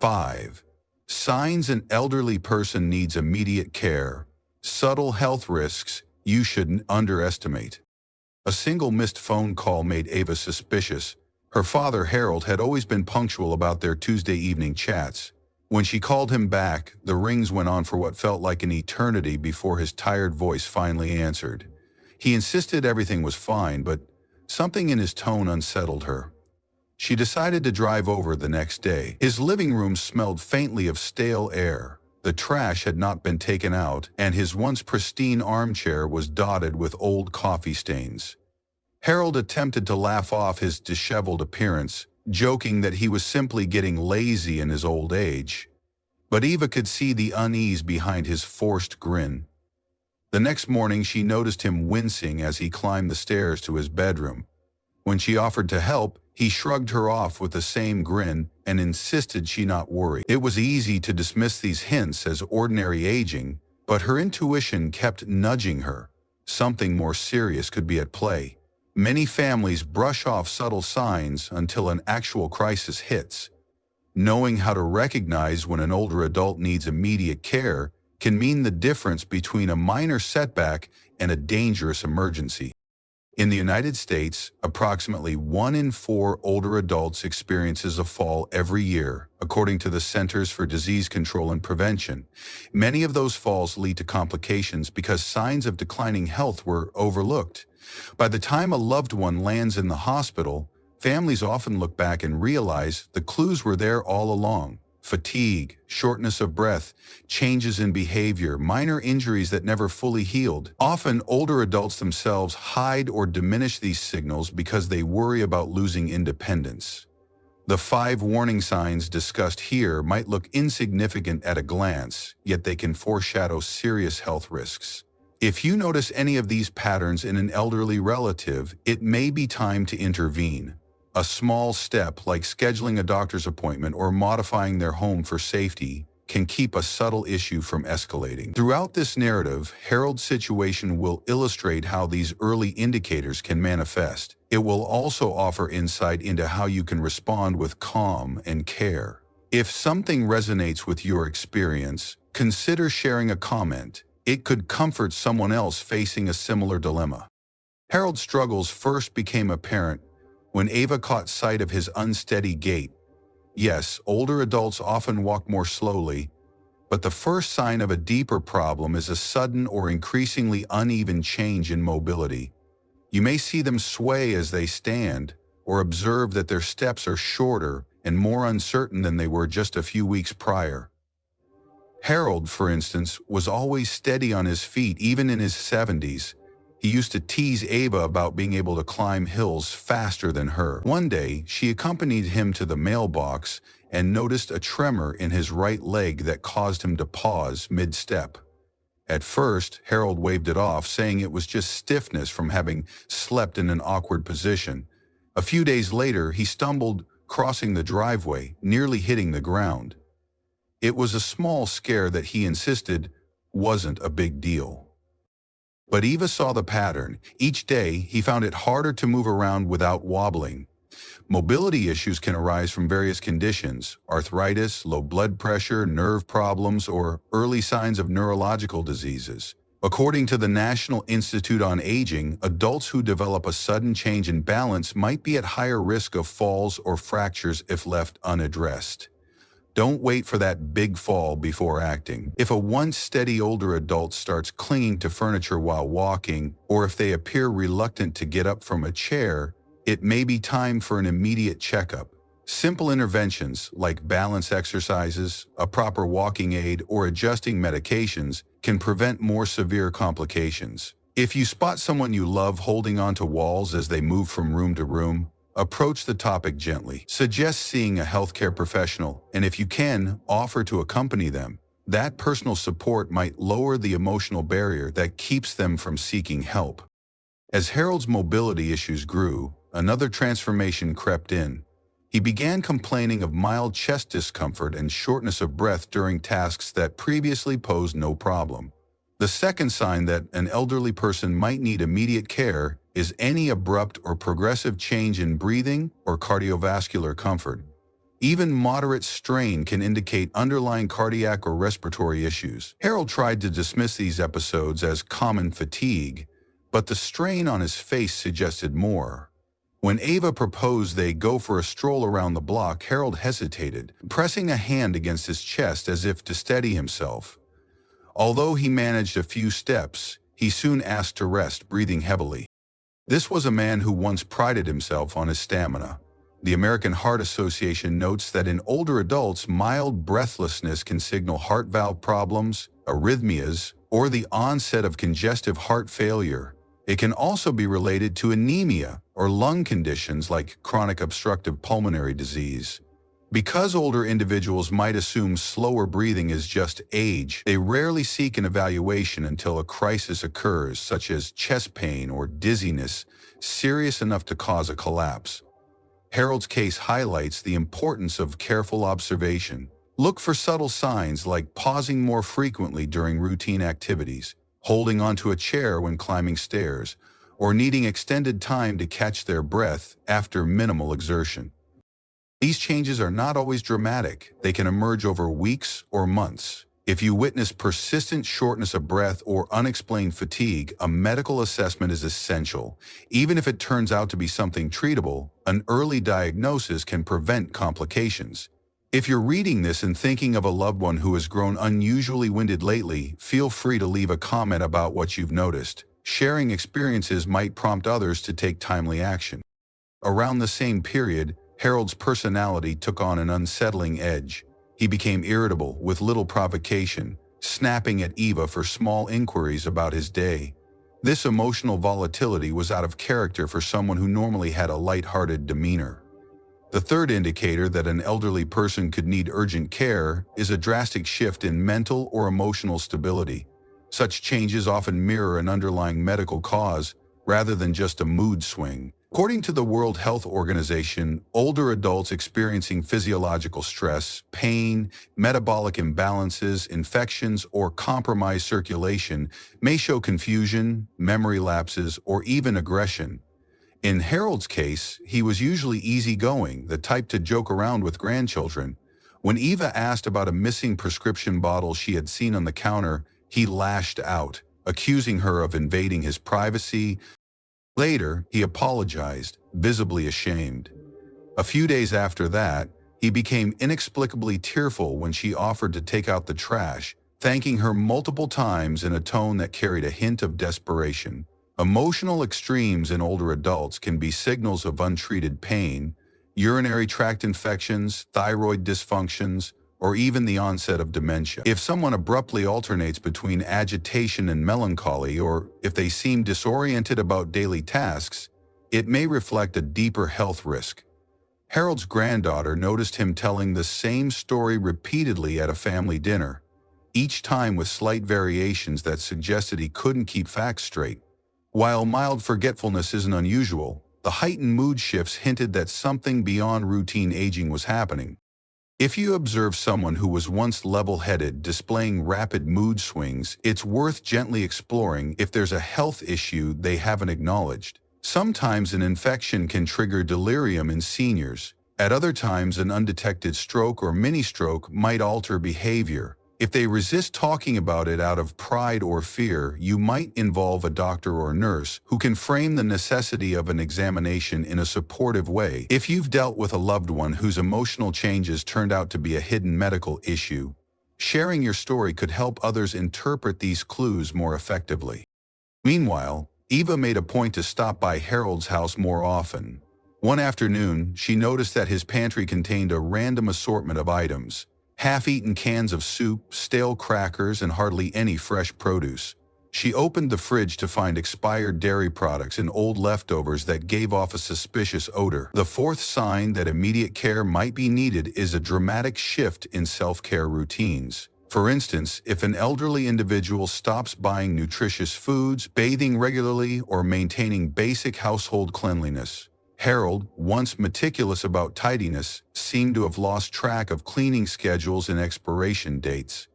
5. Signs an elderly person needs immediate care. Subtle health risks you shouldn't underestimate. A single missed phone call made Ava suspicious. Her father, Harold, had always been punctual about their Tuesday evening chats. When she called him back, the rings went on for what felt like an eternity before his tired voice finally answered. He insisted everything was fine, but something in his tone unsettled her. She decided to drive over the next day. His living room smelled faintly of stale air. The trash had not been taken out, and his once pristine armchair was dotted with old coffee stains. Harold attempted to laugh off his disheveled appearance, joking that he was simply getting lazy in his old age. But Eva could see the unease behind his forced grin. The next morning she noticed him wincing as he climbed the stairs to his bedroom. When she offered to help, he shrugged her off with the same grin and insisted she not worry. It was easy to dismiss these hints as ordinary aging, but her intuition kept nudging her. Something more serious could be at play. Many families brush off subtle signs until an actual crisis hits. Knowing how to recognize when an older adult needs immediate care can mean the difference between a minor setback and a dangerous emergency. In the United States, approximately 1 in 4 older adults experiences a fall every year, according to the Centers for Disease Control and Prevention. Many of those falls lead to complications because signs of declining health were overlooked. By the time a loved one lands in the hospital, families often look back and realize the clues were there all along. Fatigue, shortness of breath, changes in behavior, minor injuries that never fully healed. Often, older adults themselves hide or diminish these signals because they worry about losing independence. The 5 warning signs discussed here might look insignificant at a glance, yet they can foreshadow serious health risks. If you notice any of these patterns in an elderly relative, it may be time to intervene. A small step, like scheduling a doctor's appointment or modifying their home for safety, can keep a subtle issue from escalating. Throughout this narrative, Harold's situation will illustrate how these early indicators can manifest. It will also offer insight into how you can respond with calm and care. If something resonates with your experience, consider sharing a comment. It could comfort someone else facing a similar dilemma. Harold's struggles first became apparent when Ava caught sight of his unsteady gait. Yes, older adults often walk more slowly, but the first sign of a deeper problem is a sudden or increasingly uneven change in mobility. You may see them sway as they stand, or observe that their steps are shorter and more uncertain than they were just a few weeks prior. Harold, for instance, was always steady on his feet even in his 70s. He used to tease Ava about being able to climb hills faster than her. One day, she accompanied him to the mailbox and noticed a tremor in his right leg that caused him to pause mid-step. At first, Harold waved it off, saying it was just stiffness from having slept in an awkward position. A few days later, he stumbled crossing the driveway, nearly hitting the ground. It was a small scare that he insisted wasn't a big deal. But Eva saw the pattern. Each day, he found it harder to move around without wobbling. Mobility issues can arise from various conditions: arthritis, low blood pressure, nerve problems, or early signs of neurological diseases. According to the National Institute on Aging, adults who develop a sudden change in balance might be at higher risk of falls or fractures if left unaddressed. Don't wait for that big fall before acting. If a once steady older adult starts clinging to furniture while walking, or if they appear reluctant to get up from a chair, it may be time for an immediate checkup. Simple interventions like balance exercises, a proper walking aid, or adjusting medications can prevent more severe complications. If you spot someone you love holding onto walls as they move from room to room, approach the topic gently. Suggest seeing a healthcare professional, and if you can, offer to accompany them. That personal support might lower the emotional barrier that keeps them from seeking help. As Harold's mobility issues grew, another transformation crept in. He began complaining of mild chest discomfort and shortness of breath during tasks that previously posed no problem. The second sign that an elderly person might need immediate care is any abrupt or progressive change in breathing or cardiovascular comfort. Even moderate strain can indicate underlying cardiac or respiratory issues. Harold tried to dismiss these episodes as common fatigue, but the strain on his face suggested more. When Ava proposed they go for a stroll around the block, Harold hesitated, pressing a hand against his chest as if to steady himself. Although he managed a few steps, he soon asked to rest, breathing heavily. This was a man who once prided himself on his stamina. The American Heart Association notes that in older adults, mild breathlessness can signal heart valve problems, arrhythmias, or the onset of congestive heart failure. It can also be related to anemia or lung conditions like chronic obstructive pulmonary disease. Because older individuals might assume slower breathing is just age, they rarely seek an evaluation until a crisis occurs, such as chest pain or dizziness, serious enough to cause a collapse. Harold's case highlights the importance of careful observation. Look for subtle signs like pausing more frequently during routine activities, holding onto a chair when climbing stairs, or needing extended time to catch their breath after minimal exertion. These changes are not always dramatic. They can emerge over weeks or months. If you witness persistent shortness of breath or unexplained fatigue, a medical assessment is essential. Even if it turns out to be something treatable, an early diagnosis can prevent complications. If you're reading this and thinking of a loved one who has grown unusually winded lately, feel free to leave a comment about what you've noticed. Sharing experiences might prompt others to take timely action. Around the same period, Harold's personality took on an unsettling edge. He became irritable with little provocation, snapping at Eva for small inquiries about his day. This emotional volatility was out of character for someone who normally had a light-hearted demeanor. The third indicator that an elderly person could need urgent care is a drastic shift in mental or emotional stability. Such changes often mirror an underlying medical cause rather than just a mood swing. According to the World Health Organization, older adults experiencing physiological stress, pain, metabolic imbalances, infections, or compromised circulation may show confusion, memory lapses, or even aggression. In Harold's case, he was usually easygoing, the type to joke around with grandchildren. When Eva asked about a missing prescription bottle she had seen on the counter, he lashed out, accusing her of invading his privacy. Later, he apologized, visibly ashamed. A few days after that, he became inexplicably tearful when she offered to take out the trash, thanking her multiple times in a tone that carried a hint of desperation. Emotional extremes in older adults can be signals of untreated pain, urinary tract infections, thyroid dysfunctions, or even the onset of dementia. If someone abruptly alternates between agitation and melancholy, or if they seem disoriented about daily tasks, it may reflect a deeper health risk. Harold's granddaughter noticed him telling the same story repeatedly at a family dinner, each time with slight variations that suggested he couldn't keep facts straight. While mild forgetfulness isn't unusual, the heightened mood shifts hinted that something beyond routine aging was happening. If you observe someone who was once level-headed displaying rapid mood swings, it's worth gently exploring if there's a health issue they haven't acknowledged. Sometimes an infection can trigger delirium in seniors. At other times, an undetected stroke or mini-stroke might alter behavior. If they resist talking about it out of pride or fear, you might involve a doctor or nurse who can frame the necessity of an examination in a supportive way. If you've dealt with a loved one whose emotional changes turned out to be a hidden medical issue, sharing your story could help others interpret these clues more effectively. Meanwhile, Eva made a point to stop by Harold's house more often. One afternoon, she noticed that his pantry contained a random assortment of items: half-eaten cans of soup, stale crackers, and hardly any fresh produce. She opened the fridge to find expired dairy products and old leftovers that gave off a suspicious odor. The fourth sign that immediate care might be needed is a dramatic shift in self-care routines. For instance, if an elderly individual stops buying nutritious foods, bathing regularly, or maintaining basic household cleanliness. Harold, once meticulous about tidiness, seemed to have lost track of cleaning schedules and expiration dates.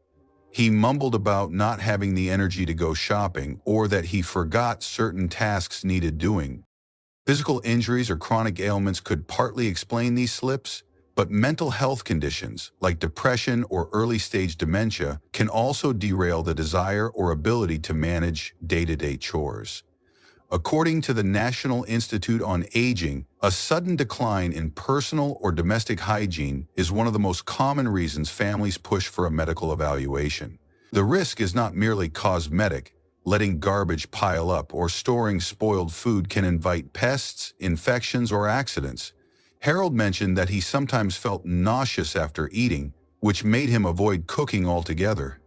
He mumbled about not having the energy to go shopping or that he forgot certain tasks needed doing. Physical injuries or chronic ailments could partly explain these slips, But mental health conditions, like depression or early-stage dementia, can also derail the desire or ability to manage day-to-day chores. According to the National Institute on Aging, a sudden decline in personal or domestic hygiene is one of the most common reasons families push for a medical evaluation. The risk is not merely cosmetic. Letting garbage pile up or storing spoiled food can invite pests, infections, or accidents. Harold mentioned that he sometimes felt nauseous after eating, which made him avoid cooking altogether.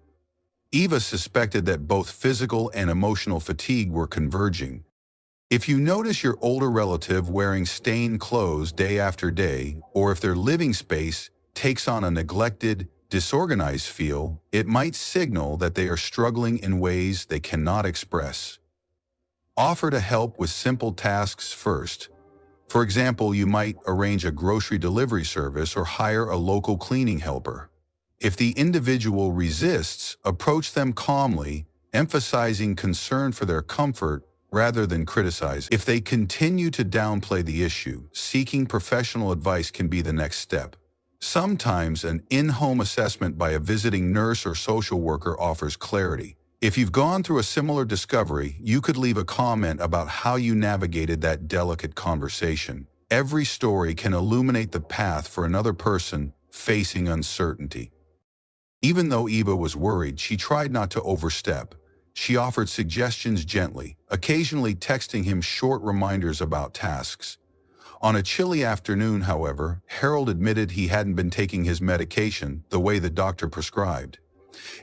Eva suspected that both physical and emotional fatigue were converging. If you notice your older relative wearing stained clothes day after day, or if their living space takes on a neglected, disorganized feel, it might signal that they are struggling in ways they cannot express. Offer to help with simple tasks first. For example, you might arrange a grocery delivery service or hire a local cleaning helper. If the individual resists, approach them calmly, emphasizing concern for their comfort rather than criticize. If they continue to downplay the issue, seeking professional advice can be the next step. Sometimes an in-home assessment by a visiting nurse or social worker offers clarity. If you've gone through a similar discovery, you could leave a comment about how you navigated that delicate conversation. Every story can illuminate the path for another person facing uncertainty. Even though Eva was worried, she tried not to overstep. She offered suggestions gently, occasionally texting him short reminders about tasks. On a chilly afternoon, however, Harold admitted he hadn't been taking his medication the way the doctor prescribed.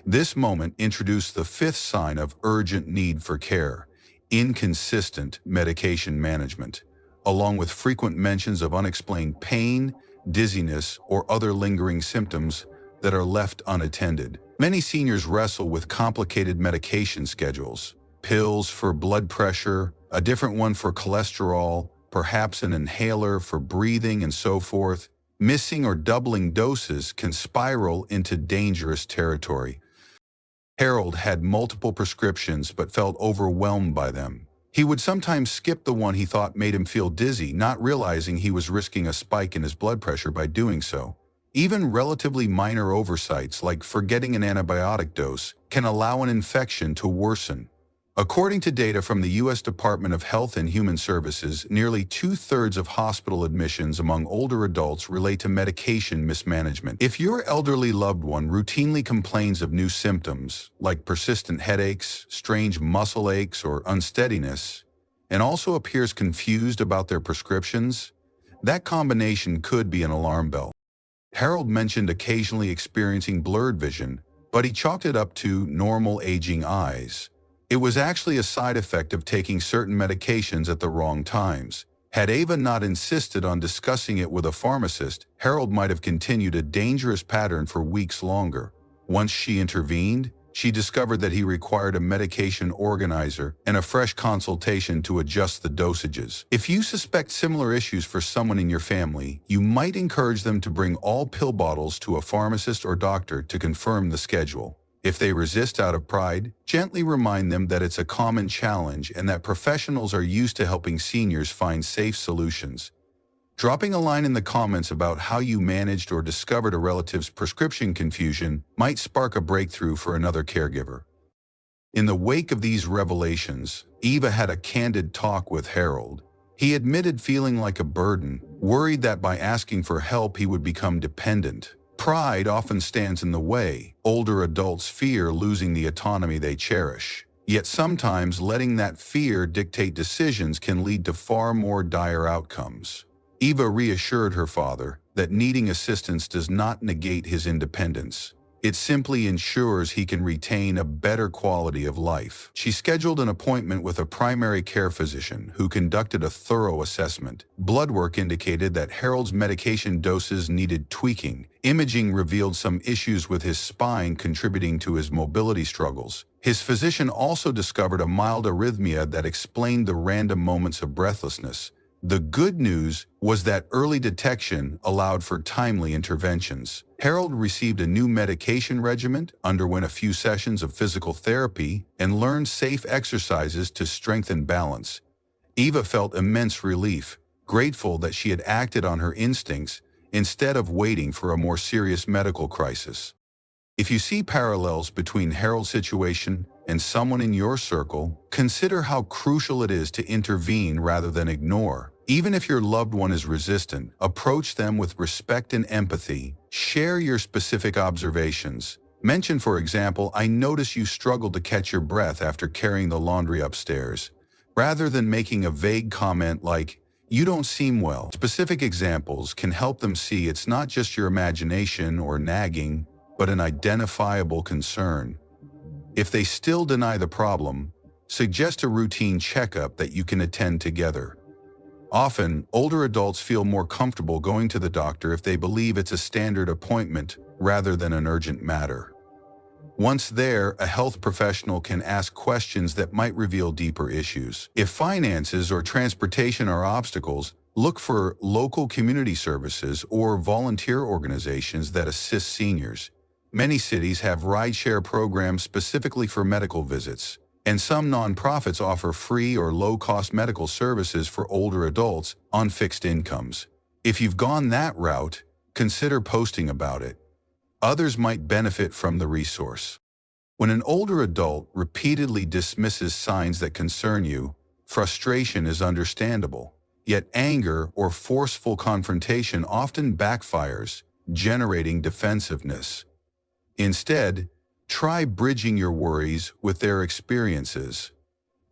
This moment introduced the fifth sign of urgent need for care: inconsistent medication management, along with frequent mentions of unexplained pain, dizziness, or other lingering symptoms that are left unattended. Many seniors wrestle with complicated medication schedules: pills for blood pressure, a different one for cholesterol, perhaps an inhaler for breathing, and so forth. Missing or doubling doses can spiral into dangerous territory. Harold had multiple prescriptions but felt overwhelmed by them. He would sometimes skip the one he thought made him feel dizzy, not realizing he was risking a spike in his blood pressure by doing so. Even relatively minor oversights, like forgetting an antibiotic dose, can allow an infection to worsen. According to data from the U.S. Department of Health and Human Services, nearly 2/3 of hospital admissions among older adults relate to medication mismanagement. If your elderly loved one routinely complains of new symptoms, like persistent headaches, strange muscle aches, or unsteadiness, and also appears confused about their prescriptions, that combination could be an alarm bell. Harold mentioned occasionally experiencing blurred vision, but he chalked it up to normal aging eyes. It was actually a side effect of taking certain medications at the wrong times. Had Eva not insisted on discussing it with a pharmacist, Harold might have continued a dangerous pattern for weeks longer. Once she intervened, she discovered that he required a medication organizer and a fresh consultation to adjust the dosages. If you suspect similar issues for someone in your family, you might encourage them to bring all pill bottles to a pharmacist or doctor to confirm the schedule. If they resist out of pride, gently remind them that it's a common challenge and that professionals are used to helping seniors find safe solutions. Dropping a line in the comments about how you managed or discovered a relative's prescription confusion might spark a breakthrough for another caregiver. In the wake of these revelations, Eva had a candid talk with Harold. He admitted feeling like a burden, worried that by asking for help he would become dependent. Pride often stands in the way. Older adults fear losing the autonomy they cherish. Yet sometimes letting that fear dictate decisions can lead to far more dire outcomes. Eva reassured her father that needing assistance does not negate his independence. It simply ensures he can retain a better quality of life. She scheduled an appointment with a primary care physician who conducted a thorough assessment. Blood work indicated that Harold's medication doses needed tweaking. Imaging revealed some issues with his spine contributing to his mobility struggles. His physician also discovered a mild arrhythmia that explained the random moments of breathlessness. The good news was that early detection allowed for timely interventions. Harold received a new medication regimen, underwent a few sessions of physical therapy, and learned safe exercises to strengthen balance. Eva felt immense relief, grateful that she had acted on her instincts instead of waiting for a more serious medical crisis. If you see parallels between Harold's situation and someone in your circle, consider how crucial it is to intervene rather than ignore. Even if your loved one is resistant, approach them with respect and empathy. Share your specific observations. Mention, for example, "I notice you struggled to catch your breath after carrying the laundry upstairs," rather than making a vague comment like, "You don't seem well." Specific examples can help them see it's not just your imagination or nagging, but an identifiable concern. If they still deny the problem, suggest a routine checkup that you can attend together. Often, older adults feel more comfortable going to the doctor if they believe it's a standard appointment rather than an urgent matter. Once there, a health professional can ask questions that might reveal deeper issues. If finances or transportation are obstacles, look for local community services or volunteer organizations that assist seniors. Many cities have rideshare programs specifically for medical visits, and some nonprofits offer free or low-cost medical services for older adults on fixed incomes. If you've gone that route, consider posting about it. Others might benefit from the resource. When an older adult repeatedly dismisses signs that concern you, frustration is understandable. Yet anger or forceful confrontation often backfires, generating defensiveness. Instead, try bridging your worries with their experiences.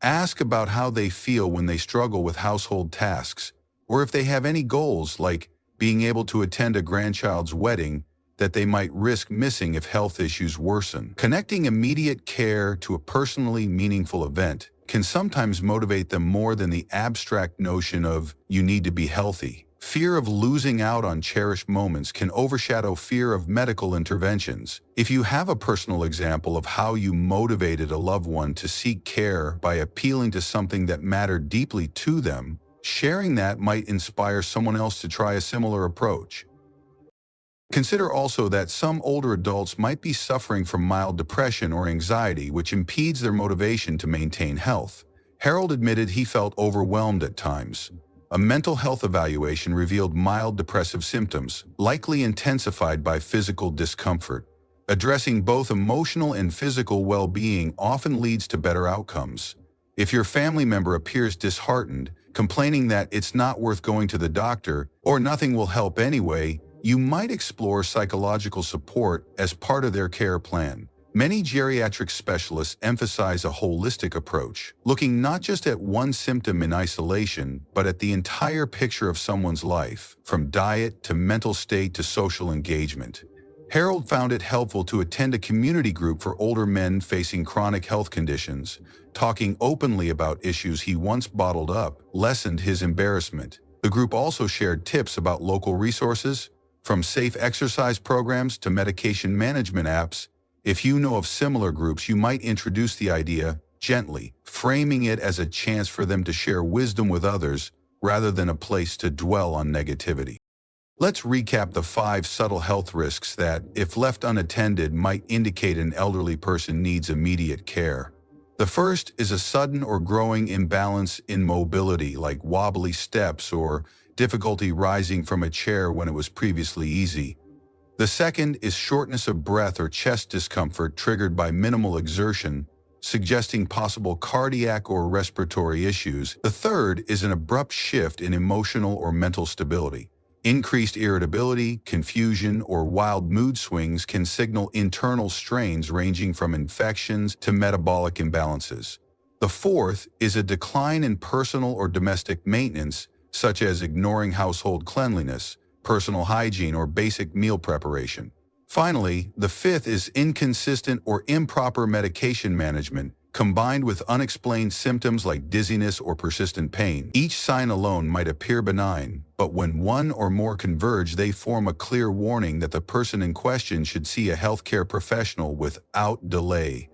Ask about how they feel when they struggle with household tasks, or if they have any goals like being able to attend a grandchild's wedding that they might risk missing if health issues worsen. Connecting immediate care to a personally meaningful event can sometimes motivate them more than the abstract notion of "you need to be healthy." Fear of losing out on cherished moments can overshadow fear of medical interventions. If you have a personal example of how you motivated a loved one to seek care by appealing to something that mattered deeply to them, sharing that might inspire someone else to try a similar approach. Consider also that some older adults might be suffering from mild depression or anxiety, which impedes their motivation to maintain health. Harold admitted he felt overwhelmed at times. A mental health evaluation revealed mild depressive symptoms, likely intensified by physical discomfort. Addressing both emotional and physical well-being often leads to better outcomes. If your family member appears disheartened, complaining that it's not worth going to the doctor or nothing will help anyway, you might explore psychological support as part of their care plan. Many geriatric specialists emphasize a holistic approach, looking not just at one symptom in isolation, but at the entire picture of someone's life, from diet to mental state to social engagement. Harold found it helpful to attend a community group for older men facing chronic health conditions. Talking openly about issues he once bottled up lessened his embarrassment. The group also shared tips about local resources, from safe exercise programs to medication management apps. If you know of similar groups, you might introduce the idea gently, framing it as a chance for them to share wisdom with others rather than a place to dwell on negativity. Let's recap the 5 subtle health risks that, if left unattended, might indicate an elderly person needs immediate care. The first is a sudden or growing imbalance in mobility, like wobbly steps or difficulty rising from a chair when it was previously easy. The second is shortness of breath or chest discomfort triggered by minimal exertion, suggesting possible cardiac or respiratory issues. The third is an abrupt shift in emotional or mental stability. Increased irritability, confusion, or wild mood swings can signal internal strains ranging from infections to metabolic imbalances. The fourth is a decline in personal or domestic maintenance, such as ignoring household cleanliness, personal hygiene, or basic meal preparation. Finally, the fifth is inconsistent or improper medication management, combined with unexplained symptoms like dizziness or persistent pain. Each sign alone might appear benign, but when one or more converge, they form a clear warning that the person in question should see a healthcare professional without delay.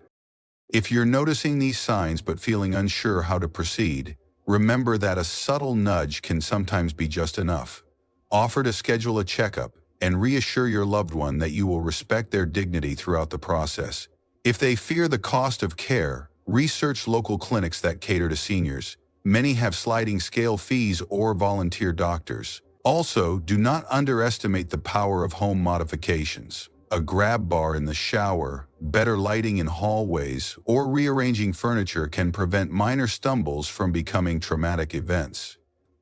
If you're noticing these signs but feeling unsure how to proceed, remember that a subtle nudge can sometimes be just enough. Offer to schedule a checkup and reassure your loved one that you will respect their dignity throughout the process. If they fear the cost of care, research local clinics that cater to seniors. Many have sliding scale fees or volunteer doctors. Also, do not underestimate the power of home modifications. A grab bar in the shower, better lighting in hallways, or rearranging furniture can prevent minor stumbles from becoming traumatic events.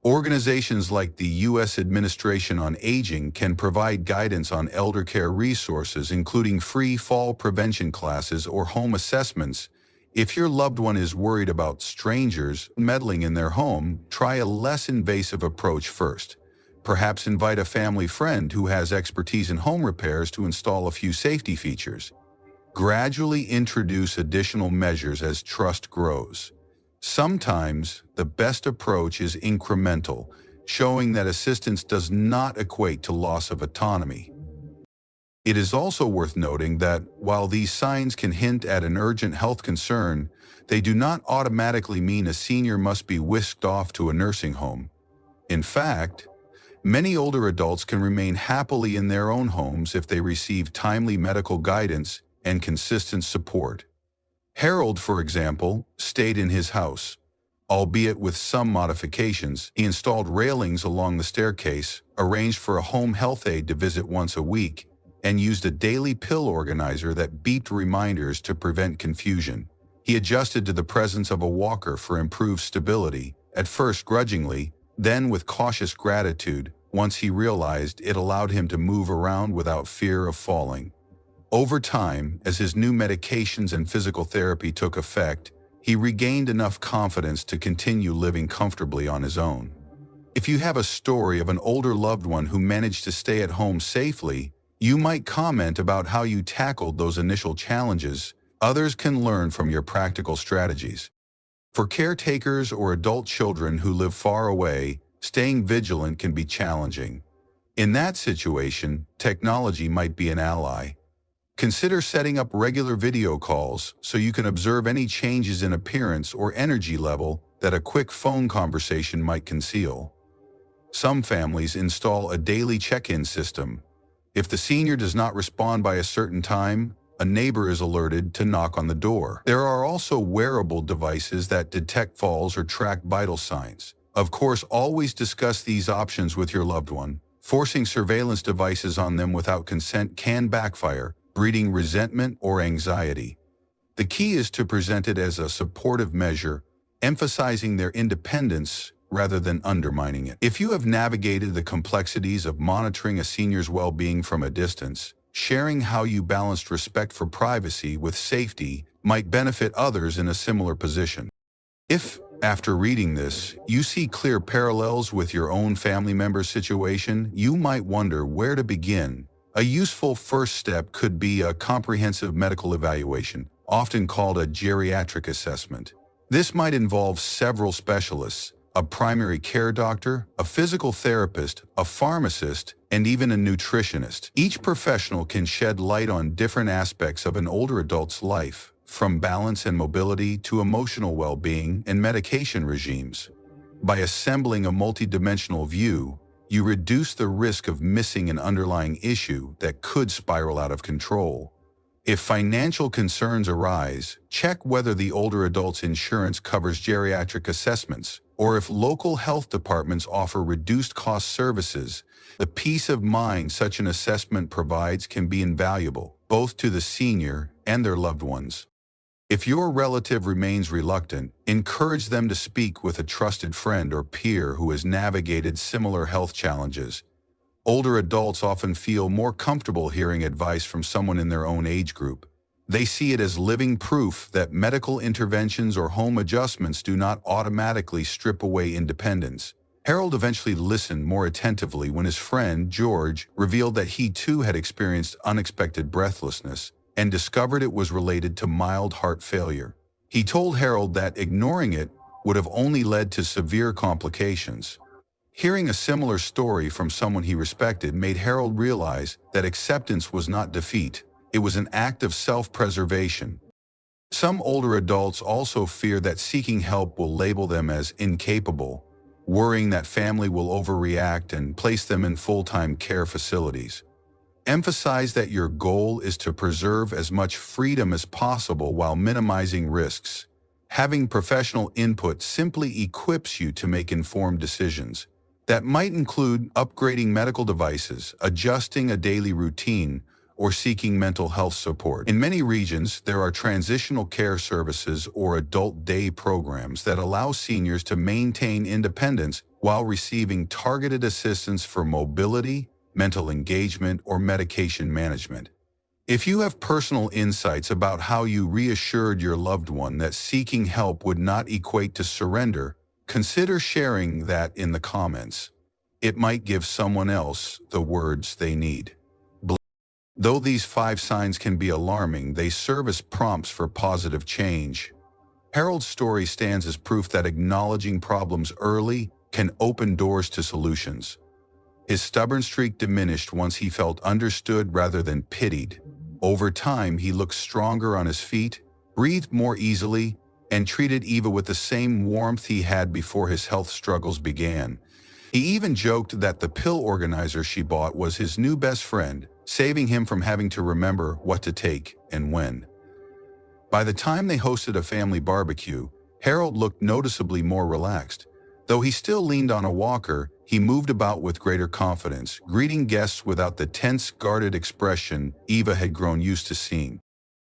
Organizations like the U.S. Administration on Aging can provide guidance on elder care resources, including free fall prevention classes or home assessments. If your loved one is worried about strangers meddling in their home, try a less invasive approach first. Perhaps invite a family friend who has expertise in home repairs to install a few safety features. Gradually introduce additional measures as trust grows. Sometimes, the best approach is incremental, showing that assistance does not equate to loss of autonomy. It is also worth noting that, while these signs can hint at an urgent health concern, they do not automatically mean a senior must be whisked off to a nursing home. In fact, many older adults can remain happily in their own homes if they receive timely medical guidance and consistent support. Harold, for example, stayed in his house. Albeit with some modifications, he installed railings along the staircase, arranged for a home health aide to visit once a week, and used a daily pill organizer that beeped reminders to prevent confusion. He adjusted to the presence of a walker for improved stability, at first grudgingly, then with cautious gratitude, once he realized it allowed him to move around without fear of falling. Over time, as his new medications and physical therapy took effect, he regained enough confidence to continue living comfortably on his own. If you have a story of an older loved one who managed to stay at home safely, you might comment about how you tackled those initial challenges. Others can learn from your practical strategies. For caretakers or adult children who live far away, staying vigilant can be challenging. In that situation, technology might be an ally. Consider setting up regular video calls so you can observe any changes in appearance or energy level that a quick phone conversation might conceal. Some families install a daily check-in system. If the senior does not respond by a certain time, a neighbor is alerted to knock on the door. There are also wearable devices that detect falls or track vital signs. Of course, always discuss these options with your loved one. Forcing surveillance devices on them without consent can backfire, breeding resentment or anxiety. The key is to present it as a supportive measure, emphasizing their independence rather than undermining it. If you have navigated the complexities of monitoring a senior's well-being from a distance, sharing how you balanced respect for privacy with safety might benefit others in a similar position. If, after reading this, you see clear parallels with your own family member's situation, you might wonder where to begin. A useful first step could be a comprehensive medical evaluation, often called a geriatric assessment. This might involve several specialists, a primary care doctor, a physical therapist, a pharmacist, and even a nutritionist. Each professional can shed light on different aspects of an older adult's life, from balance and mobility to emotional well-being and medication regimes. By assembling a multidimensional view, you reduce the risk of missing an underlying issue that could spiral out of control. If financial concerns arise, check whether the older adult's insurance covers geriatric assessments, or if local health departments offer reduced-cost services. The peace of mind such an assessment provides can be invaluable, both to the senior and their loved ones. If your relative remains reluctant, encourage them to speak with a trusted friend or peer who has navigated similar health challenges. Older adults often feel more comfortable hearing advice from someone in their own age group. They see it as living proof that medical interventions or home adjustments do not automatically strip away independence. Harold eventually listened more attentively when his friend, George, revealed that he too had experienced unexpected breathlessness and discovered it was related to mild heart failure. He told Harold that ignoring it would have only led to severe complications. Hearing a similar story from someone he respected made Harold realize that acceptance was not defeat, it was an act of self-preservation. Some older adults also fear that seeking help will label them as incapable, worrying that family will overreact and place them in full-time care facilities. Emphasize that your goal is to preserve as much freedom as possible while minimizing risks. Having professional input simply equips you to make informed decisions. That might include upgrading medical devices, adjusting a daily routine, or seeking mental health support. In many regions, there are transitional care services or adult day programs that allow seniors to maintain independence while receiving targeted assistance for mobility, mental engagement, or medication management. If you have personal insights about how you reassured your loved one that seeking help would not equate to surrender, consider sharing that in the comments. It might give someone else the words they need. Though these 5 signs can be alarming, they serve as prompts for positive change. Harold's story stands as proof that acknowledging problems early can open doors to solutions. His stubborn streak diminished once he felt understood rather than pitied. Over time, he looked stronger on his feet, breathed more easily, and treated Eva with the same warmth he had before his health struggles began. He even joked that the pill organizer she bought was his new best friend, saving him from having to remember what to take and when. By the time they hosted a family barbecue, Harold looked noticeably more relaxed. Though he still leaned on a walker, he moved about with greater confidence, greeting guests without the tense, guarded expression Eva had grown used to seeing.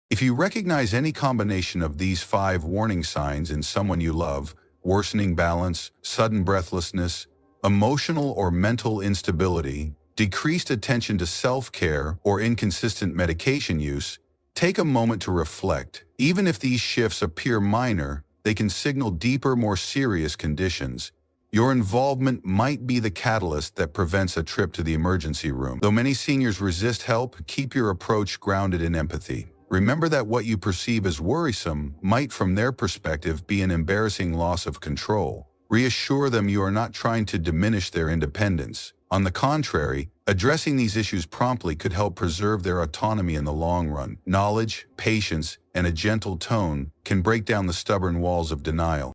If you recognize any combination of these 5 warning signs in someone you love, worsening balance, sudden breathlessness, emotional or mental instability, decreased attention to self-care, or inconsistent medication use, take a moment to reflect. Even if these shifts appear minor, they can signal deeper, more serious conditions. Your involvement might be the catalyst that prevents a trip to the emergency room. Though many seniors resist help, keep your approach grounded in empathy. Remember that what you perceive as worrisome might, from their perspective, be an embarrassing loss of control. Reassure them you are not trying to diminish their independence. On the contrary, addressing these issues promptly could help preserve their autonomy in the long run. Knowledge, patience, and a gentle tone can break down the stubborn walls of denial.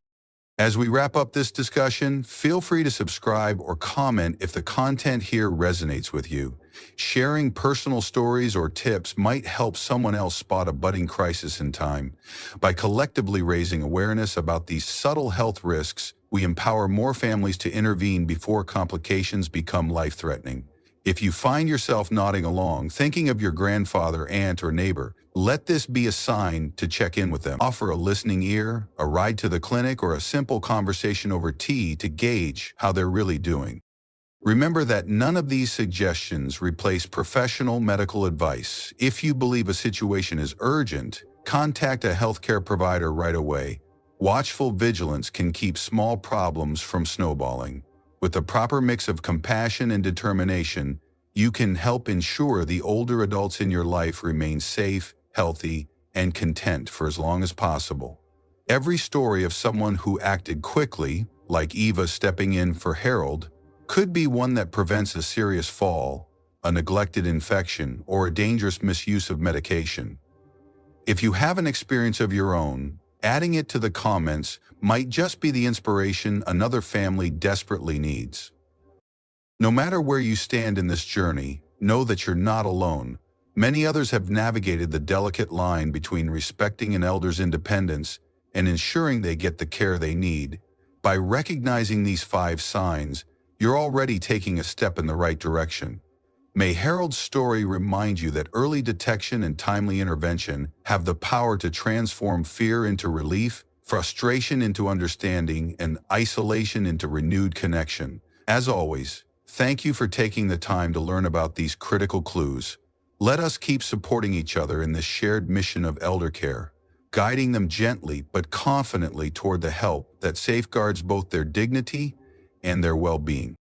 As we wrap up this discussion, feel free to subscribe or comment if the content here resonates with you. Sharing personal stories or tips might help someone else spot a budding crisis in time. By collectively raising awareness about these subtle health risks, we empower more families to intervene before complications become life-threatening. If you find yourself nodding along, thinking of your grandfather, aunt, or neighbor, let this be a sign to check in with them. Offer a listening ear, a ride to the clinic, or a simple conversation over tea to gauge how they're really doing. Remember that none of these suggestions replace professional medical advice. If you believe a situation is urgent, contact a healthcare provider right away. Watchful vigilance can keep small problems from snowballing. With the proper mix of compassion and determination, you can help ensure the older adults in your life remain safe, healthy, and content for as long as possible. Every story of someone who acted quickly, like Eva stepping in for Harold, could be one that prevents a serious fall, a neglected infection, or a dangerous misuse of medication. If you have an experience of your own, adding it to the comments might just be the inspiration another family desperately needs. No matter where you stand in this journey, know that you're not alone. Many others have navigated the delicate line between respecting an elder's independence and ensuring they get the care they need. By recognizing these 5 signs, you're already taking a step in the right direction. May Harold's story remind you that early detection and timely intervention have the power to transform fear into relief, frustration into understanding, and isolation into renewed connection. As always, thank you for taking the time to learn about these critical clues. Let us keep supporting each other in this shared mission of elder care, guiding them gently but confidently toward the help that safeguards both their dignity and their well-being.